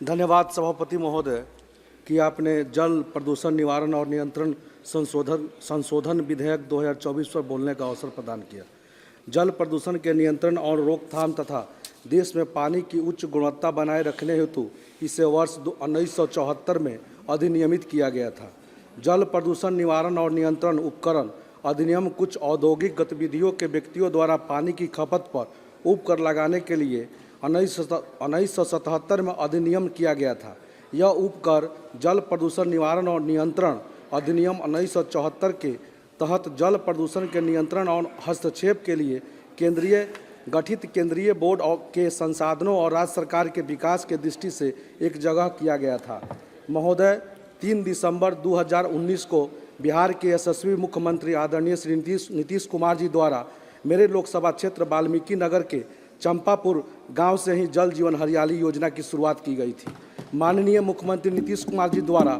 धन्यवाद सभापति महोदय कि आपने जल प्रदूषण निवारण और नियंत्रण संशोधन विधेयक 2024 पर बोलने का अवसर प्रदान किया। जल प्रदूषण के नियंत्रण और रोकथाम तथा देश में पानी की उच्च गुणवत्ता बनाए रखने हेतु इसे वर्ष 1974 में अधिनियमित किया गया था। जल प्रदूषण निवारण और नियंत्रण उपकरण अधिनियम कुछ औद्योगिक गतिविधियों के व्यक्तियों द्वारा पानी की खपत पर उपकर लगाने के लिए 1977 में अधिनियम किया गया था। यह उपकर जल प्रदूषण निवारण और नियंत्रण अधिनियम 1974 के तहत जल प्रदूषण के नियंत्रण और हस्तक्षेप के लिए गठित केंद्रीय बोर्ड के संसाधनों और राज्य सरकार के विकास के दृष्टि से एक जगह किया गया था। महोदय, 3 दिसंबर 2019 को बिहार के यशस्वी मुख्यमंत्री आदरणीय श्री नीतीश कुमार जी द्वारा मेरे लोकसभा क्षेत्र वाल्मीकि नगर के चंपापुर गांव से ही जल जीवन हरियाली योजना की शुरुआत की गई थी। माननीय मुख्यमंत्री नीतीश कुमार जी द्वारा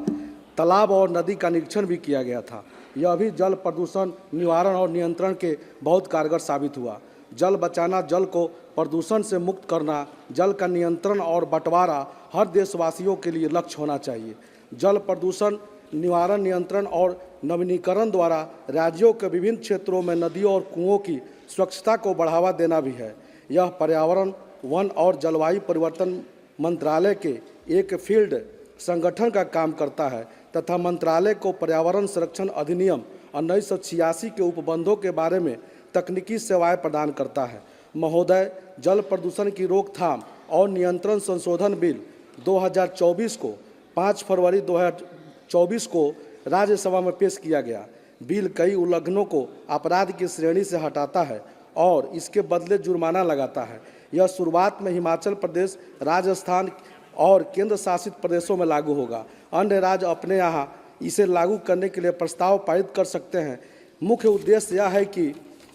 तालाब और नदी का निरीक्षण भी किया गया था। यह भी जल प्रदूषण निवारण और नियंत्रण के बहुत कारगर साबित हुआ। जल बचाना, जल को प्रदूषण से मुक्त करना, जल का नियंत्रण और बंटवारा हर देशवासियों के लिए लक्ष्य होना चाहिए। जल प्रदूषण निवारण, नियंत्रण और नवीनीकरण द्वारा राज्यों के विभिन्न क्षेत्रों में नदियों और कुओं की स्वच्छता को बढ़ावा देना भी है। यह पर्यावरण, वन और जलवायु परिवर्तन मंत्रालय के एक फील्ड संगठन का काम करता है तथा मंत्रालय को पर्यावरण संरक्षण अधिनियम 1986 के उपबंधों के बारे में तकनीकी सेवाएं प्रदान करता है। महोदय, जल प्रदूषण की रोकथाम और नियंत्रण संशोधन बिल 2024 को 5 फरवरी 2024 को राज्यसभा में पेश किया गया। बिल कई उल्लंघनों को अपराध की श्रेणी से हटाता है और इसके बदले जुर्माना लगाता है। यह शुरुआत में हिमाचल प्रदेश, राजस्थान और केंद्र शासित प्रदेशों में लागू होगा। अन्य राज्य अपने यहाँ इसे लागू करने के लिए प्रस्ताव पारित कर सकते हैं। मुख्य उद्देश्य यह है कि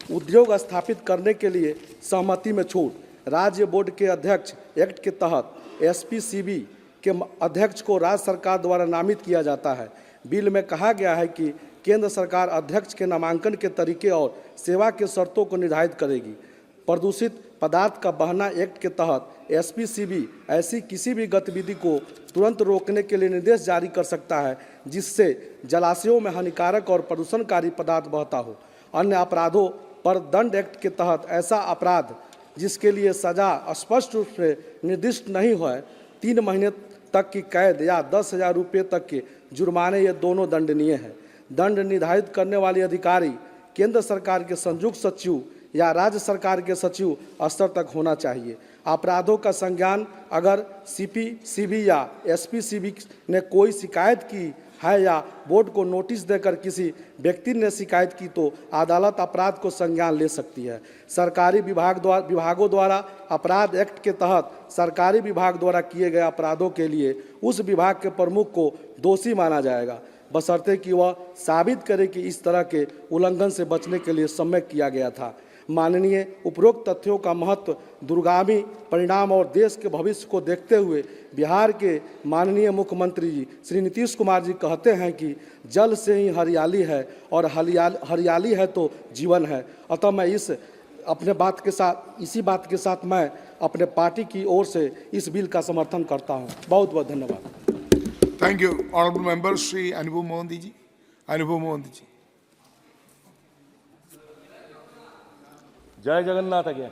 उद्योग स्थापित करने के लिए सहमति में छूट। राज्य बोर्ड के अध्यक्ष एक्ट के तहत SPCB के अध्यक्ष को राज्य सरकार द्वारा नामित किया जाता है। बिल में कहा गया है कि केंद्र सरकार अध्यक्ष के नामांकन के तरीके और सेवा के शर्तों को निर्धारित करेगी। प्रदूषित पदार्थ का बहना एक्ट के तहत SPCB ऐसी किसी भी गतिविधि को तुरंत रोकने के लिए निर्देश जारी कर सकता है जिससे जलाशयों में हानिकारक और प्रदूषणकारी पदार्थ बहता हो। अन्य अपराधों पर दंड एक्ट के तहत ऐसा अपराध जिसके लिए सजा स्पष्ट रूप से निर्दिष्ट नहीं हो, 3 महीने तक की कैद या 10,000 रुपये तक के जुर्माने, ये दोनों दंडनीय है। दंड निर्धारित करने वाले अधिकारी केंद्र सरकार के संयुक्त सचिव या राज्य सरकार के सचिव स्तर तक होना चाहिए। अपराधों का संज्ञान अगर CPCB या SPCB ने कोई शिकायत की है या बोर्ड को नोटिस देकर किसी व्यक्ति ने शिकायत की तो अदालत अपराध को संज्ञान ले सकती है। सरकारी विभागों द्वारा अपराध एक्ट के तहत सरकारी विभाग द्वारा किए गए अपराधों के लिए उस विभाग के प्रमुख को दोषी माना जाएगा, बशर्ते कि वह साबित करे कि इस तरह के उल्लंघन से बचने के लिए समय किया गया था। माननीय, उपरोक्त तथ्यों का महत्व, दूरगामी परिणाम और देश के भविष्य को देखते हुए बिहार के माननीय मुख्यमंत्री जी श्री नीतीश कुमार जी कहते हैं कि जल से ही हरियाली है और हरियाली है तो जीवन है। अतः मैं इसी बात के साथ मैं अपने पार्टी की ओर से इस बिल का समर्थन करता हूँ। बहुत बहुत धन्यवाद। Thank you. Honourable member Shri अनुभव मोहंती जी। जय जगन्नाथ। आज्ञा।